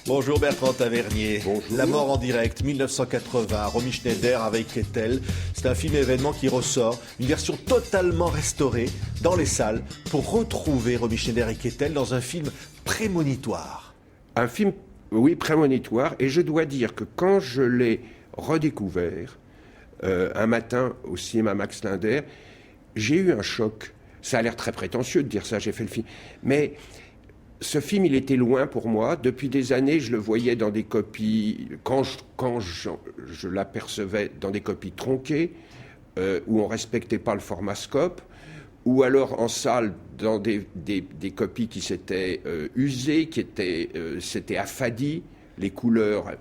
Bonjour Bertrand Tavernier. Bonjour. La mort en direct, 1980, Romy Schneider avec Keitel. C'est un film événement qui ressort, une version totalement restaurée dans les salles pour retrouver Romy Schneider et Keitel dans un film prémonitoire. Un film, oui, prémonitoire. Et je dois dire que quand je l'ai redécouvert, un matin au cinéma Max Linder, j'ai eu un choc. Ça a l'air très prétentieux de dire ça, j'ai fait le film. Mais ce film, il était loin pour moi. Depuis des années, je le voyais dans des copies, quand je l'apercevais dans des copies tronquées, où on ne respectait pas le format scope, ou alors en salle dans des copies qui s'étaient usées, s'étaient affadies, les couleurs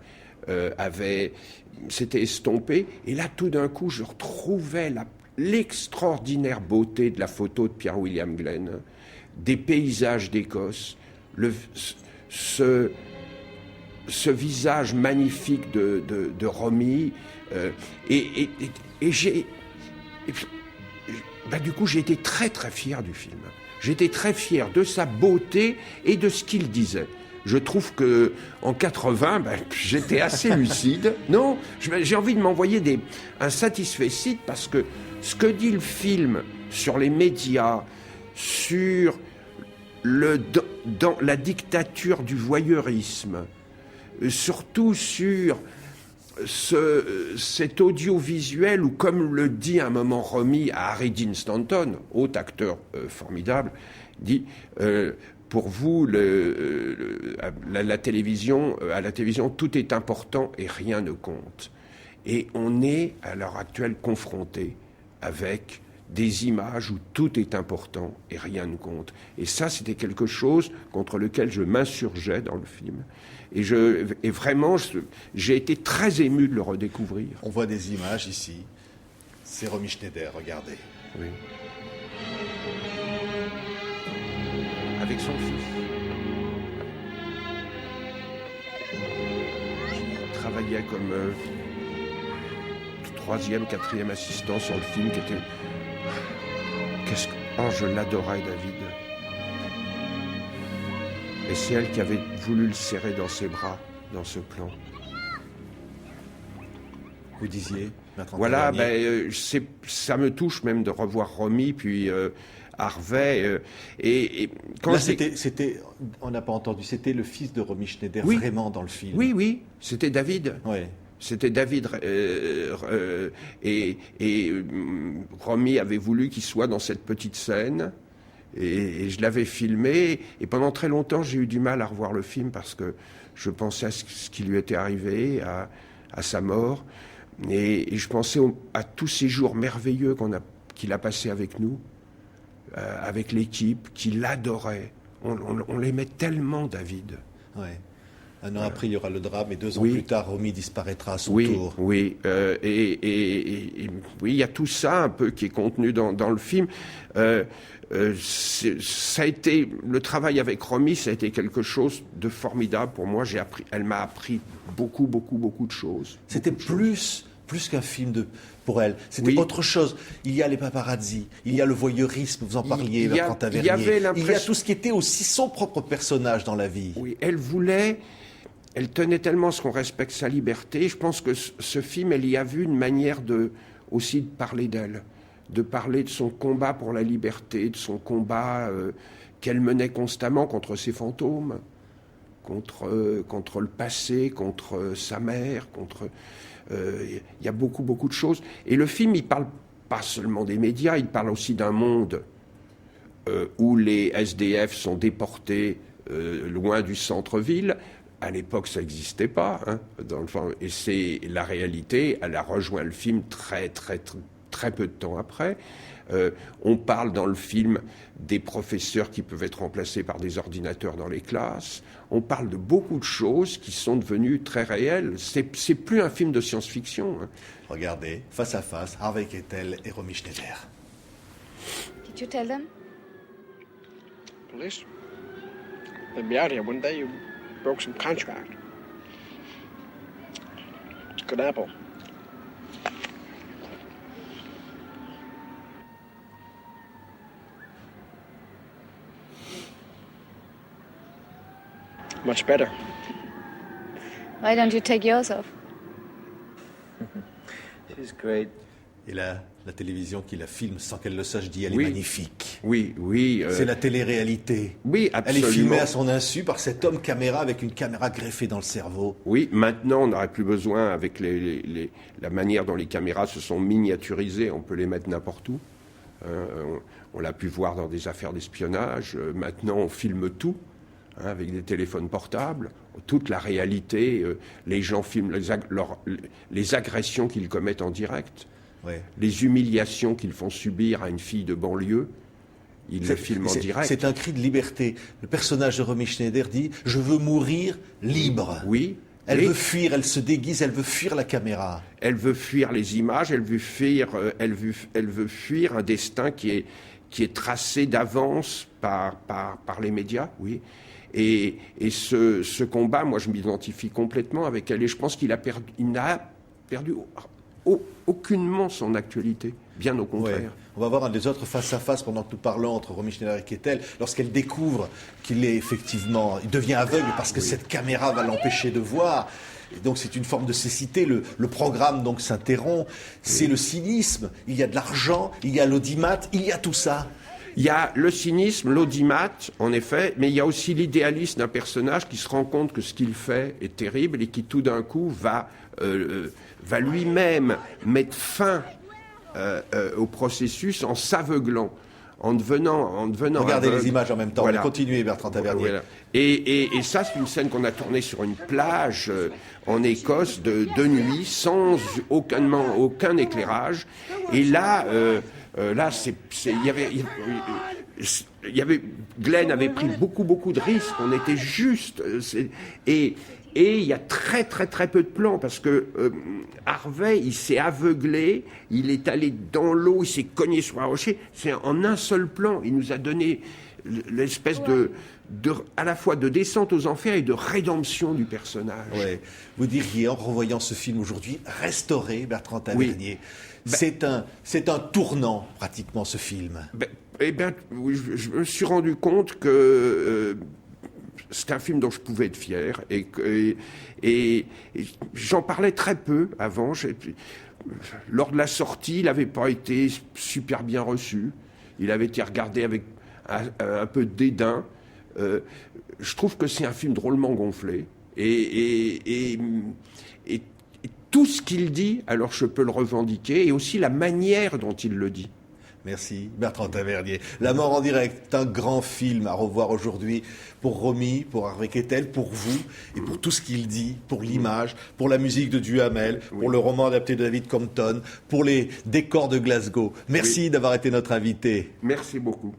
s'étaient estompées. Et là, tout d'un coup, je retrouvais l'extraordinaire beauté de la photo de Pierre William Glenn, des paysages d'Écosse, ce visage magnifique de Romy, et du coup j'ai été très très fier du film. J'étais très fier de sa beauté et de ce qu'il disait. Je trouve que en 80, j'étais assez lucide. Non, j'ai envie de m'envoyer un satisfecit parce que ce que dit le film sur les médias, sur dans la dictature du voyeurisme, surtout sur cet audiovisuel où, comme le dit à un moment Romy à Harry Dean Stanton, haut acteur formidable, dit pour vous, à la télévision, tout est important et rien ne compte. Et on est à l'heure actuelle confronté avec des images où tout est important et rien ne compte. Et ça, c'était quelque chose contre lequel je m'insurgeais dans le film. Et vraiment, j'ai été très ému de le redécouvrir. On voit des images ici. C'est Romy Schneider, regardez. Oui. Avec son fils. Qui travaillait comme troisième, quatrième assistant sur le film, qui était... Oh, je l'adorais, David. Et c'est elle qui avait voulu le serrer dans ses bras, dans ce plan. Vous disiez, voilà, ça me touche même de revoir Romy, puis Harvey. Et quand là, c'était, on n'a pas entendu, c'était le fils de Romy Schneider, oui, vraiment dans le film. Oui, c'était David. Ouais. C'était David et Romy avait voulu qu'il soit dans cette petite scène et je l'avais filmé et pendant très longtemps j'ai eu du mal à revoir le film parce que je pensais à ce qui lui était arrivé, à sa mort et je pensais à tous ces jours merveilleux qu'il a passés avec nous, avec l'équipe, qui l'adorait. On l'aimait tellement, David. Ouais. Un an après, il y aura le drame, et 2 ans plus tard, Romy disparaîtra à son tour. Oui, oui, il y a tout ça un peu qui est contenu dans le film. Ça a été le travail avec Romy, ça a été quelque chose de formidable pour moi. Elle m'a appris beaucoup de choses. C'était plus qu'un film pour elle. C'était autre chose. Il y a les paparazzi, il y a le voyeurisme, vous en parliez, Bertrand Tavernier. Il y a tout ce qui était aussi son propre personnage dans la vie. Oui, elle tenait tellement à ce qu'on respecte sa liberté. Je pense que ce film, elle y a vu une manière aussi de parler d'elle, de parler de son combat pour la liberté, de son combat qu'elle menait constamment contre ses fantômes, contre le passé, contre sa mère, il y a beaucoup de choses. Et le film, il parle pas seulement des médias, il parle aussi d'un monde où les SDF sont déportés loin du centre-ville. À l'époque, ça n'existait pas, hein, et c'est la réalité. Elle a rejoint le film très peu de temps après. On parle dans le film des professeurs qui peuvent être remplacés par des ordinateurs dans les classes. On parle de beaucoup de choses qui sont devenues très réelles. C'est plus un film de science-fiction. Hein. Regardez, face à face, Harvey Keitel et Romy Schneider. Did you tell them? Police? They'd be out here one day. You broke some contract. It's a good apple. Much better. Why don't you take yours off? She's great. Et là, la télévision qui la filme sans qu'elle le sache dit, elle est Oui. magnifique. Oui. C'est la télé-réalité. Oui, Elle est absolument. filmée à son insu par cet homme caméra avec une caméra greffée dans le cerveau. Oui, maintenant, on n'aurait plus besoin, avec la manière dont les caméras se sont miniaturisées, on peut les mettre n'importe où. On l'a pu voir dans des affaires d'espionnage. Maintenant, on filme tout, avec des téléphones portables. Toute la réalité, les gens filment les agressions qu'ils commettent en direct, Ouais. les humiliations qu'ils font subir à une fille de banlieue. Ils le filment en direct. C'est un cri de liberté. Le personnage de Romy Schneider dit « Je veux mourir libre ». Oui. Elle oui. veut fuir, elle se déguise, elle veut fuir la caméra. Elle veut fuir les images, elle veut fuir un destin qui est tracé d'avance par les médias, oui. Et ce combat, moi, je m'identifie complètement avec elle. Et je pense qu'il n'a perdu aucunement son actualité, bien au contraire. Ouais. On va voir un des autres face-à-face pendant que nous parlons entre Romy Schneider et Kettel, lorsqu'elle découvre qu'il devient aveugle parce que cette caméra va l'empêcher de voir. Et donc c'est une forme de cécité. Le programme donc s'interrompt. C'est le cynisme. Il y a de l'argent, il y a l'audimat, il y a tout ça. Il y a le cynisme, l'audimat, en effet, mais il y a aussi l'idéalisme d'un personnage qui se rend compte que ce qu'il fait est terrible et qui tout d'un coup va lui-même mettre fin au processus en s'aveuglant, en devenant Regardez aveugle. les images en même temps. Voilà. Continuez, Bertrand Tavernier. Voilà. Et ça, c'est une scène qu'on a tournée sur une plage en Écosse de nuit, sans aucun éclairage. Et là, Glenn avait pris beaucoup de risques. On était juste, et il y a très peu de plans parce que Harvey, il s'est aveuglé, il est allé dans l'eau, il s'est cogné sur un rocher. C'est en un seul plan. Il nous a donné l'espèce à la fois de descente aux enfers et de rédemption du personnage. Ouais. Vous diriez, en revoyant ce film aujourd'hui, restauré, Bertrand Tavernier, c'est un tournant, pratiquement, ce film. Oui, je me suis rendu compte que c'est un film dont je pouvais être fier et j'en parlais très peu avant. Lors de la sortie, il n'avait pas été super bien reçu. Il avait été regardé avec un peu de dédain. Je trouve que c'est un film drôlement gonflé et tout ce qu'il dit, alors je peux le revendiquer, et aussi la manière dont il le dit. Merci, Bertrand Tavernier. La mort en direct, un grand film à revoir aujourd'hui pour Romy, pour Harvey Kettel, pour vous et pour tout ce qu'il dit, pour l'image, pour la musique de Duhamel, pour le roman adapté de David Compton, pour les décors de Glasgow. Merci d'avoir été notre invité. Merci beaucoup.